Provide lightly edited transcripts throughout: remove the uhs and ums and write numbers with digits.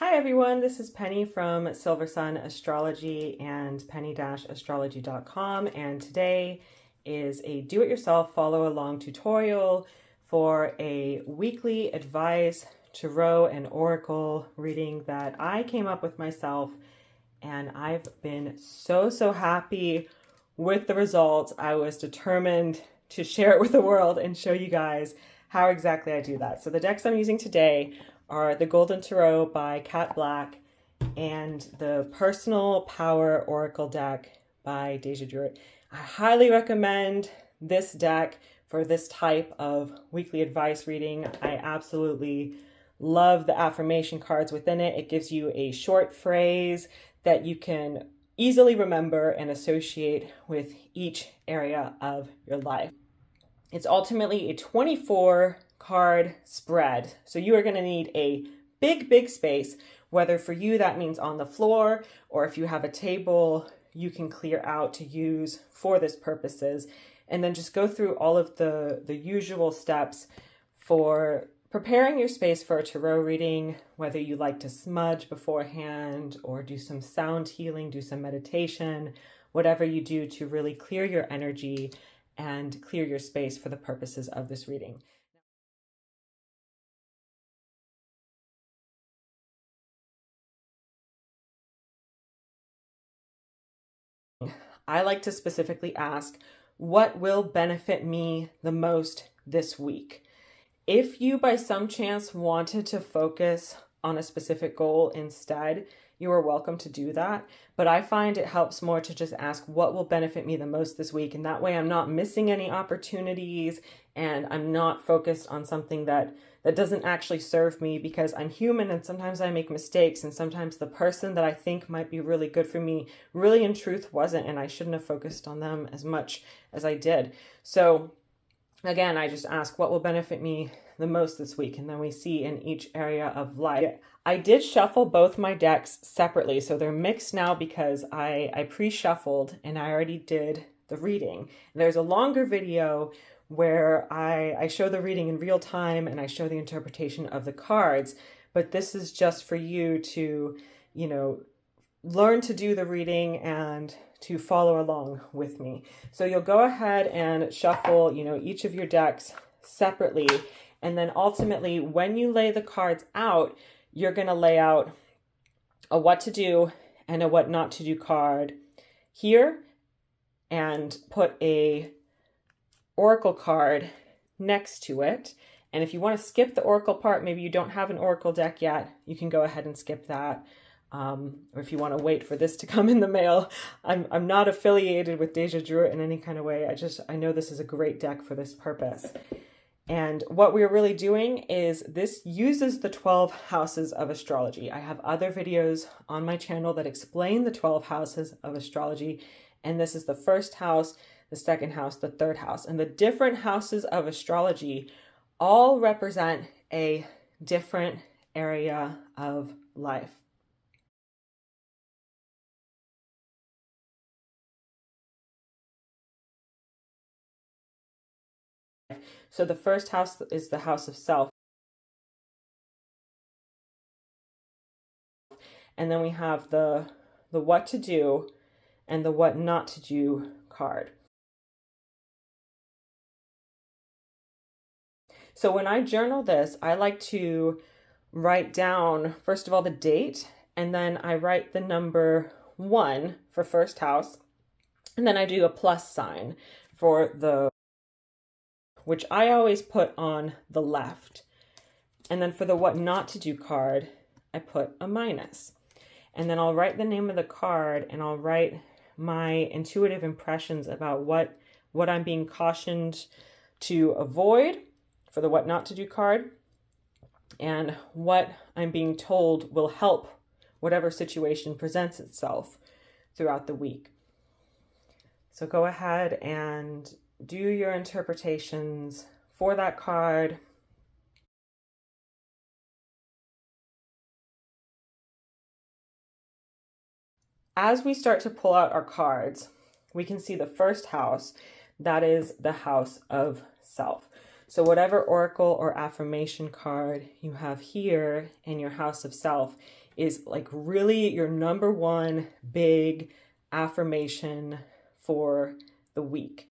Hi everyone, this is Penny from Silver Sun Astrology and penny-astrology.com, and today is a do-it-yourself follow-along tutorial for a weekly advice, tarot, and oracle reading that I came up with myself, and I've been so happy with the results. I was determined to share it with the world and show you guys how exactly I do that. So the decks I'm using today are the Golden Tarot by Kat Black and the Personal Power Oracle deck by Deja Druid. I highly recommend this deck for this type of weekly advice reading. I absolutely love the affirmation cards within it. It gives you a short phrase that you can easily remember and associate with each area of your life. It's ultimately a 24 card spread. So you are going to need a big space, whether for you that means on the floor, or if you have a table you can clear out to use for this purposes. And then just go through all of the usual steps for preparing your space for a tarot reading, whether you like to smudge beforehand or do some sound healing, do some meditation, whatever you do to really clear your energy and clear your space for the purposes of this reading. I like to specifically ask, what will benefit me the most this week? If you by some chance wanted to focus on a specific goal instead, you are welcome to do that. But I find it helps more to just ask what will benefit me the most this week. And that way I'm not missing any opportunities and I'm not focused on something that doesn't actually serve me, because I'm human and sometimes I make mistakes, and sometimes the person that I think might be really good for me really in truth wasn't, and I shouldn't have focused on them as much as I did. So again, I just ask what will benefit me the most this week, and then we see in each area of life. I did shuffle both my decks separately, so they're mixed now because I pre-shuffled and I already did the reading. There's a longer video where I show the reading in real time and I show the interpretation of the cards, but this is just for you to, learn to do the reading and to follow along with me. So you'll go ahead and shuffle, each of your decks separately. And then ultimately, when you lay the cards out, you're going to lay out a what to do and a what not to do card here, and put a oracle card next to it. And if you want to skip the oracle part, maybe you don't have an oracle deck yet, you can go ahead and skip that. Or if you want to wait for this to come in the mail, I'm not affiliated with Deja Druid in any kind of way. I know this is a great deck for this purpose. And what we're really doing is this uses the 12 houses of astrology. I have other videos on my channel that explain the 12 houses of astrology. And this is the first house, the second house, the third house. And the different houses of astrology all represent a different area of life. So the first house is the house of self. And then we have the what to do and the what not to do card. So when I journal this, I like to write down, first of all, the date, and then I write the number 1 for first house, and then I do a plus sign for which I always put on the left. And then for the what not to do card, I put a minus. And then I'll write the name of the card, and I'll write my intuitive impressions about what I'm being cautioned to avoid for the what not to do card, and what I'm being told will help whatever situation presents itself throughout the week. So go ahead and do your interpretations for that card. As we start to pull out our cards, we can see the first house, that is the house of self. So whatever oracle or affirmation card you have here in your house of self is like really your number one big affirmation for the week.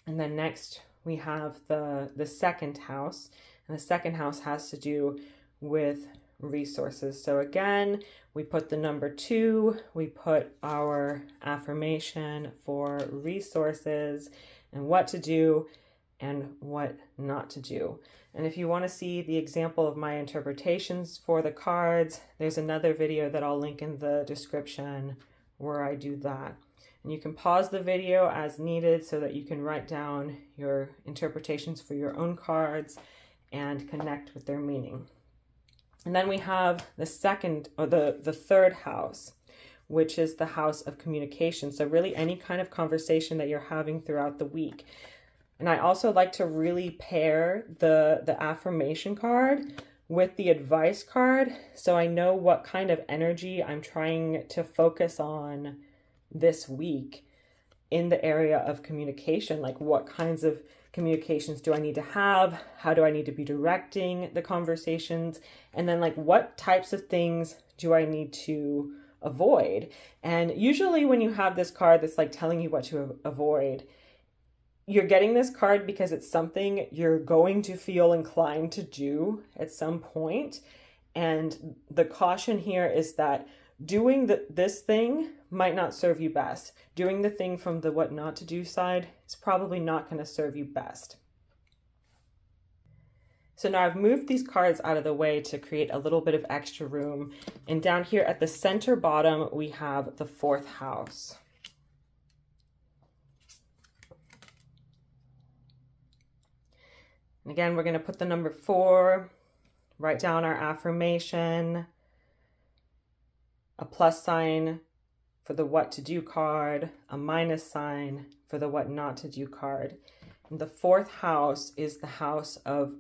And then next we have the second house, and the second house has to do with resources. So again, we put the number 2, we put our affirmation for resources and what to do and what not to do. And if you want to see the example of my interpretations for the cards, there's another video that I'll link in the description where I do that. And you can pause the video as needed so that you can write down your interpretations for your own cards and connect with their meaning. And then we have the third house, which is the house of communication. So really any kind of conversation that you're having throughout the week. And I also like to really pair the affirmation card with the advice card, so I know what kind of energy I'm trying to focus on this week in the area of communication. Like, what kinds of communications do I need to have? How do I need to be directing the conversations? And then like, what types of things do I need to avoid? And usually when you have this card that's like telling you what to avoid, you're getting this card because it's something you're going to feel inclined to do at some point. And the caution here is that doing this thing might not serve you best. Doing the thing from the what not to do side is probably not going to serve you best. So now I've moved these cards out of the way to create a little bit of extra room. And down here at the center bottom, we have the 4th house. And again, we're going to put the number 4, write down our affirmation, a plus sign for the what to do card, a minus sign for the what not to do card. And the 4th house is the house of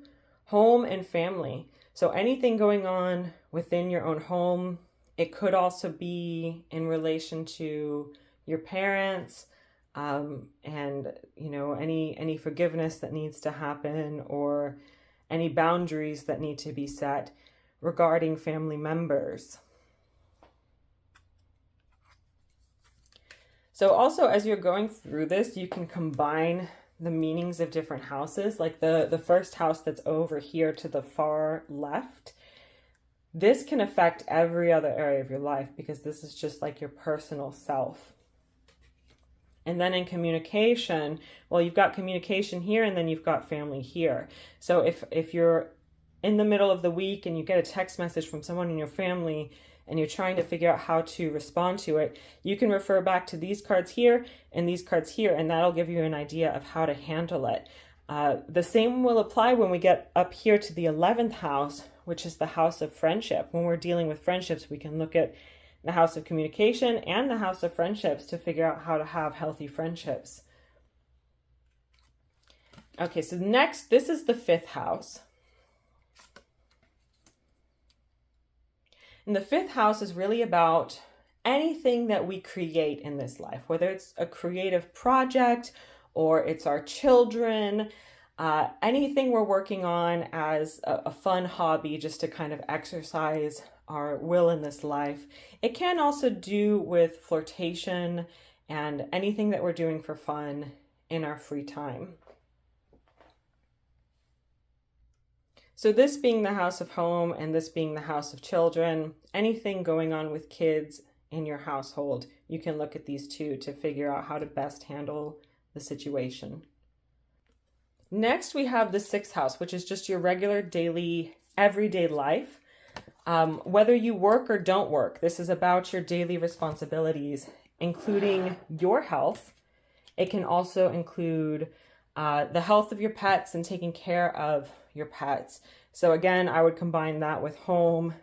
home and family. So anything going on within your own home, it could also be in relation to your parents, and any forgiveness that needs to happen, or any boundaries that need to be set regarding family members. So also, as you're going through this, you can combine the meanings of different houses. Like the first house that's over here to the far left, this can affect every other area of your life, because this is just like your personal self. And then in communication, well, you've got communication here, and then you've got family here. So if you're in the middle of the week and you get a text message from someone in your family and you're trying to figure out how to respond to it, you can refer back to these cards here and these cards here, and that'll give you an idea of how to handle it. The same will apply when we get up here to the 11th house, which is the house of friendship. When we're dealing with friendships, we can look at the house of communication and the house of friendships to figure out how to have healthy friendships. Okay, so next, this is the 5th house. And the 5th house is really about anything that we create in this life, whether it's a creative project or it's our children, anything we're working on as a fun hobby just to kind of exercise our will in this life. It can also do with flirtation and anything that we're doing for fun in our free time. So this being the house of home and this being the house of children, anything going on with kids in your household, you can look at these two to figure out how to best handle the situation. Next, we have the 6th house, which is just your regular daily, everyday life. Whether you work or don't work, this is about your daily responsibilities, including your health. It can also include the health of your pets and taking care of your pets. So again, I would combine that with home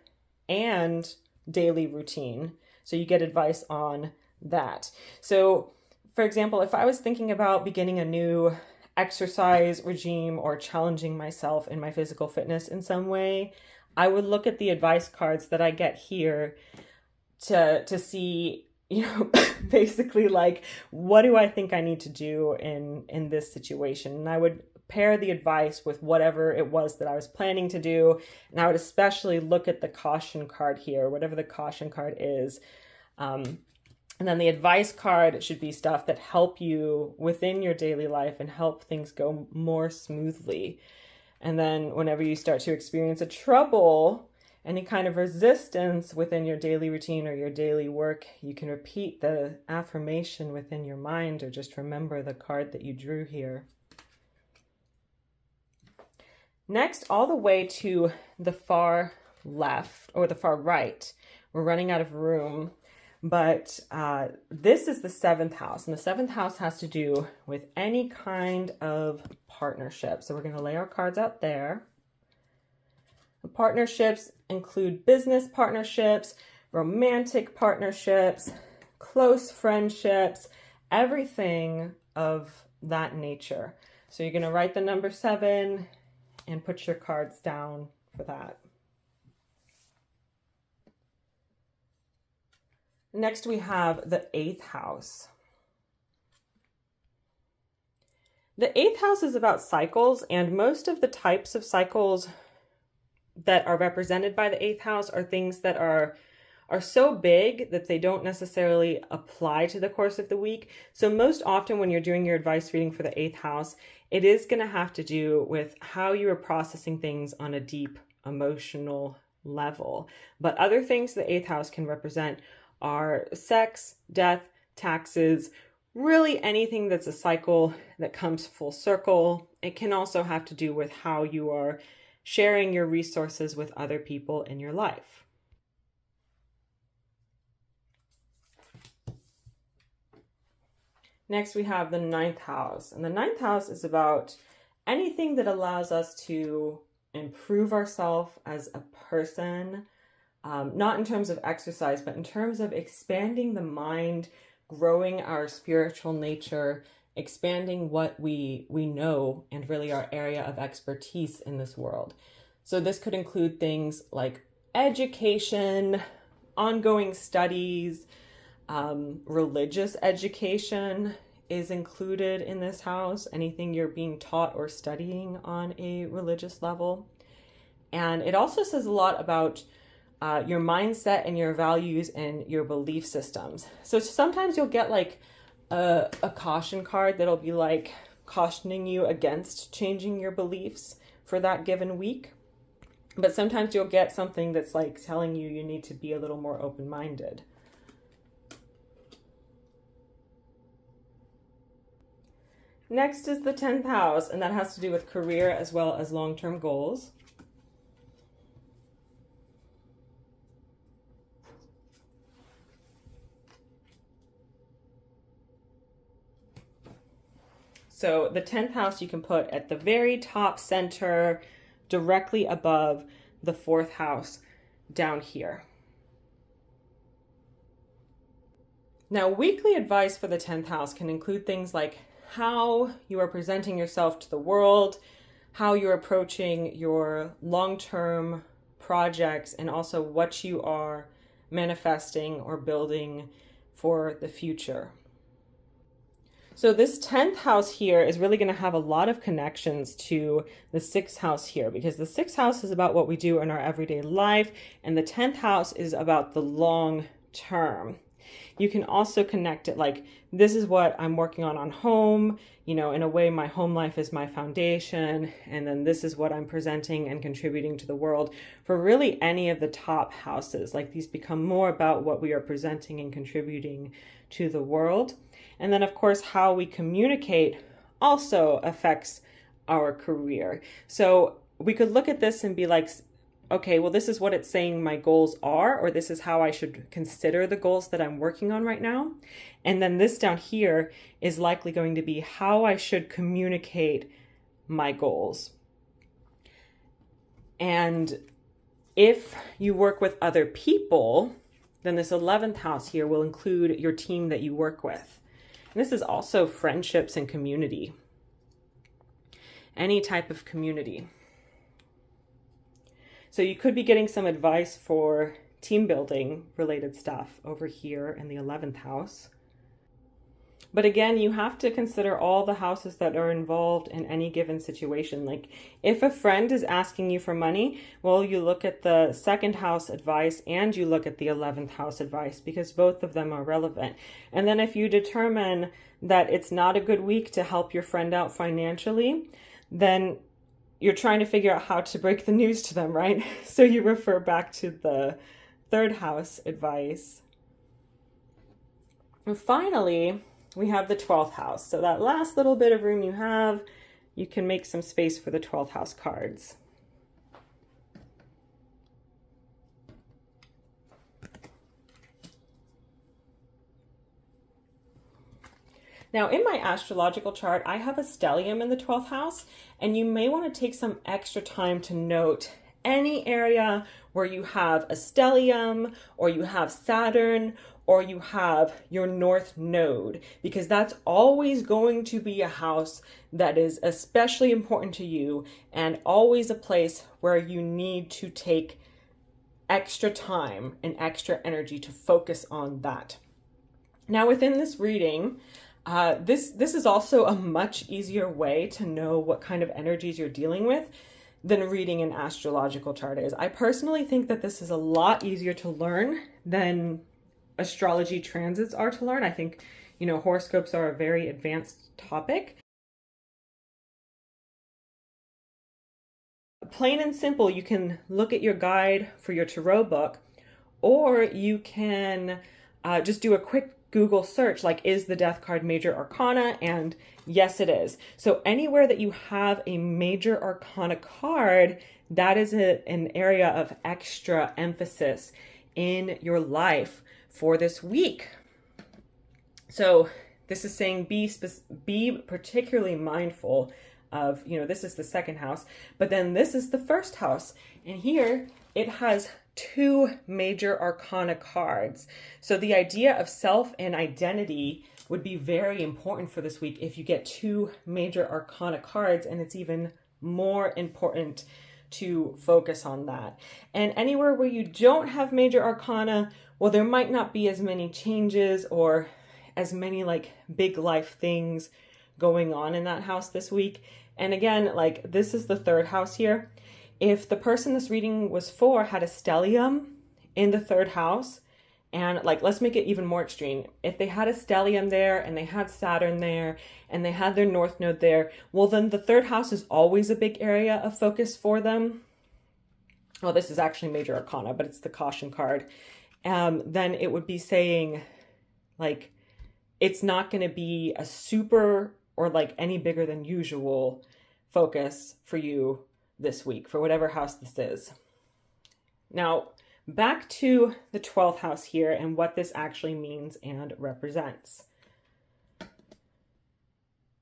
and daily routine. So you get advice on that. So for example, if I was thinking about beginning a new exercise regime or challenging myself in my physical fitness in some way, I would look at the advice cards that I get here to see basically like, what do I think I need to do in this situation? And I would pair the advice with whatever it was that I was planning to do. And I would especially look at the caution card here, whatever the caution card is. And then the advice card should be stuff that help you within your daily life and help things go more smoothly. And then whenever you start to experience a trouble, any kind of resistance within your daily routine or your daily work, you can repeat the affirmation within your mind or just remember the card that you drew here. Next, all the way to the far left or the far right, we're running out of room, but this is the 7th house, and the 7th house has to do with any kind of partnership. So we're going to lay our cards out there. The partnerships include business partnerships, romantic partnerships, close friendships, everything of that nature. So you're going to write the number 7 and put your cards down for that. Next, we have the 8th house. The 8th house is about cycles, and most of the types of cycles that are represented by the 8th house are things that are so big that they don't necessarily apply to the course of the week. So most often when you're doing your advice reading for the 8th house, it is going to have to do with how you are processing things on a deep emotional level. But other things the 8th house can represent are sex, death, taxes, really anything that's a cycle that comes full circle. It can also have to do with how you are sharing your resources with other people in your life. Next, we have the 9th house. And the 9th house is about anything that allows us to improve ourselves as a person, not in terms of exercise, but in terms of expanding the mind, growing our spiritual nature, expanding what we know, and really our area of expertise in this world. So this could include things like education, ongoing studies, religious education is included in this house, anything you're being taught or studying on a religious level. And it also says a lot about your mindset and your values and your belief systems. So sometimes you'll get like a caution card that'll be like cautioning you against changing your beliefs for that given week. But sometimes you'll get something that's like telling you you need to be a little more open-minded. Next is the 10th house, and that has to do with career as well as long-term goals. So the 10th house you can put at the very top center, directly above the 4th house down here. Now, weekly advice for the 10th house can include things like how you are presenting yourself to the world, how you're approaching your long-term projects, and also what you are manifesting or building for the future. So this 10th house here is really going to have a lot of connections to the 6th house here, because the 6th house is about what we do in our everyday life, and the 10th house is about the long term. You can also connect it like, this is what I'm working on home, in a way my home life is my foundation, and then this is what I'm presenting and contributing to the world. For really any of the top houses, like these become more about what we are presenting and contributing to the world. And then of course, how we communicate also affects our career. So we could look at this and be like, okay, well, this is what it's saying my goals are, or this is how I should consider the goals that I'm working on right now. And then this down here is likely going to be how I should communicate my goals. And if you work with other people, then this 11th house here will include your team that you work with. And this is also friendships and community. Any type of community. So you could be getting some advice for team building related stuff over here in the 11th house. But again, you have to consider all the houses that are involved in any given situation. Like if a friend is asking you for money, well, you look at the 2nd house advice and you look at the 11th house advice because both of them are relevant. And then if you determine that it's not a good week to help your friend out financially, then you're trying to figure out how to break the news to them, right? So you refer back to the 3rd house advice. And finally, we have the 12th house. So that last little bit of room you have, you can make some space for the 12th house cards. Now in my astrological chart, I have a stellium in the 12th house, and you may want to take some extra time to note any area where you have a stellium or you have Saturn or you have your north node, because that's always going to be a house that is especially important to you and always a place where you need to take extra time and extra energy to focus on that. Now within this reading, this is also a much easier way to know what kind of energies you're dealing with than reading an astrological chart is. I personally think that this is a lot easier to learn than astrology transits are to learn. I think, horoscopes are a very advanced topic. Plain and simple, you can look at your guide for your tarot book, or you can just do a quick Google search, like, is the Death card major arcana? And yes, it is. So anywhere that you have a major arcana card, that is an area of extra emphasis in your life for this week. So this is saying be particularly mindful of, this is the 2nd house, but then this is the 1st house. And here it has 2 major arcana cards. So the idea of self and identity would be very important for this week if you get 2 major arcana cards, and it's even more important to focus on that. And anywhere where you don't have major arcana, well, there might not be as many changes or as many like big life things going on in that house this week. And again, like, this is the 3rd house here. If the person this reading was for had a stellium in the 3rd house, and like, let's make it even more extreme. If they had a stellium there and they had Saturn there and they had their north node there, well, then the 3rd house is always a big area of focus for them. Well, this is actually major arcana, but it's the caution card. Then it would be saying, like, it's not going to be a super or like any bigger than usual focus for you this week, for whatever house this is. Now, back to the 12th house here and what this actually means and represents.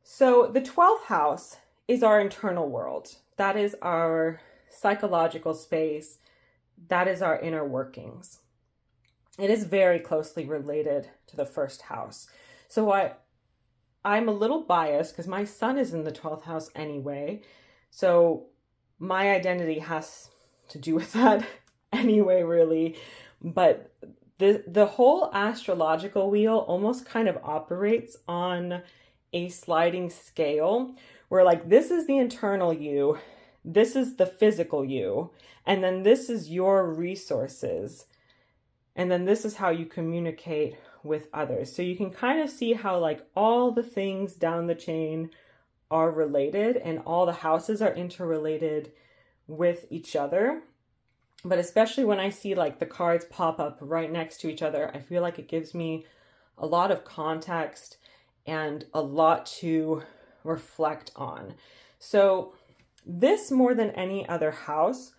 So the 12th house is our internal world. That is our psychological space. That is our inner workings. It is very closely related to the 1st house. So I'm a little biased because my son is in the 12th house anyway. So my identity has to do with that anyway, really. But the whole astrological wheel almost kind of operates on a sliding scale where, like, this is the internal you, this is the physical you, and then this is your resources. And then this is how you communicate with others. So you can kind of see how, like, all the things down the chain are related and all the houses are interrelated with each other. But especially when I see, like, the cards pop up right next to each other, I feel like it gives me a lot of context and a lot to reflect on. So this, more than any other house,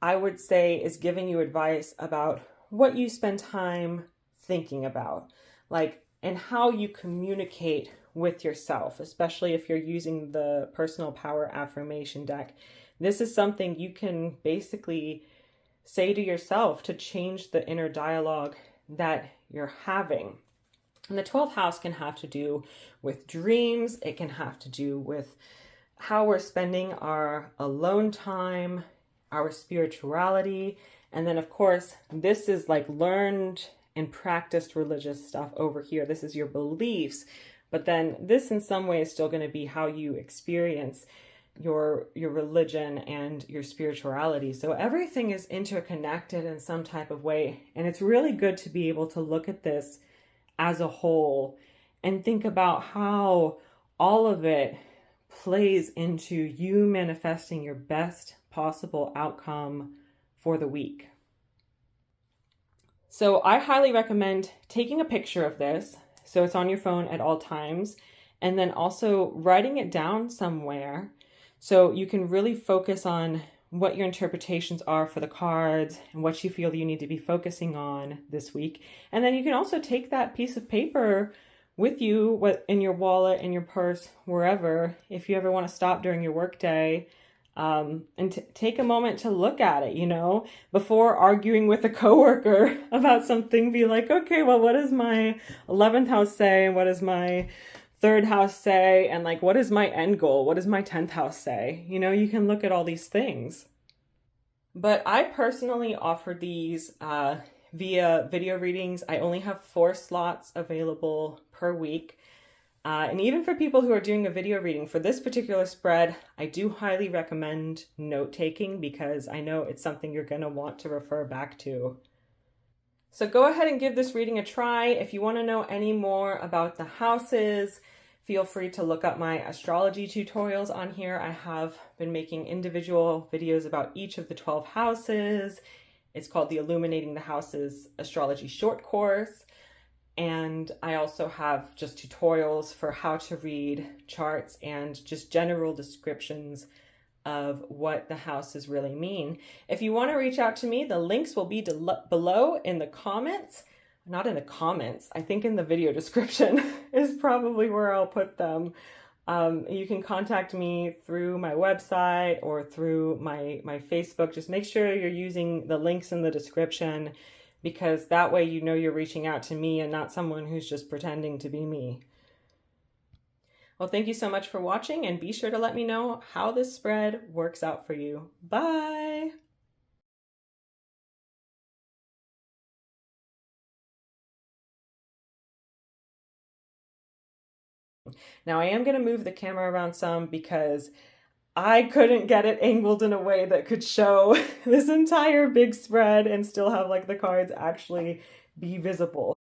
I would say is giving you advice about what you spend time thinking about, like, and how you communicate with yourself, especially if you're using the personal power affirmation deck. This is something you can basically say to yourself to change the inner dialogue that you're having. And the 12th house can have to do with dreams. It can have to do with how we're spending our alone time, our spirituality, And then, of course, this is like learned and practiced religious stuff over here. This is your beliefs. But then this in some way is still going to be how you experience your religion and your spirituality. So everything is interconnected in some type of way. And it's really good to be able to look at this as a whole and think about how all of it plays into you manifesting your best possible outcome for the week. So I highly recommend taking a picture of this so it's on your phone at all times, and then also writing it down somewhere so you can really focus on what your interpretations are for the cards and what you feel you need to be focusing on this week. And then you can also take that piece of paper with you in your wallet, in your purse, wherever, if you ever want to stop during your workday. And take a moment to look at it, before arguing with a coworker about something. Be like, okay, well, what does my 11th house say? And what does my 3rd house say? And like, what is my end goal? What does my 10th house say? You can look at all these things. But I personally offer these via video readings. I only have 4 slots available per week. And even for people who are doing a video reading for this particular spread, I do highly recommend note-taking because I know it's something you're going to want to refer back to. So go ahead and give this reading a try. If you want to know any more about the houses, feel free to look up my astrology tutorials on here. I have been making individual videos about each of the 12 houses. It's called the Illuminating the Houses Astrology Short Course. And I also have just tutorials for how to read charts and just general descriptions of what the houses really mean. If you want to reach out to me, the links will be below in the comments. Not in the comments, I think in the video description is probably where I'll put them. You can contact me through my website or through my Facebook. Just make sure you're using the links in the description, because that way you're reaching out to me and not someone who's just pretending to be me. Well, thank you so much for watching, and be sure to let me know how this spread works out for you. Bye! Now I am going to move the camera around some because I couldn't get it angled in a way that could show this entire big spread and still have like the cards actually be visible.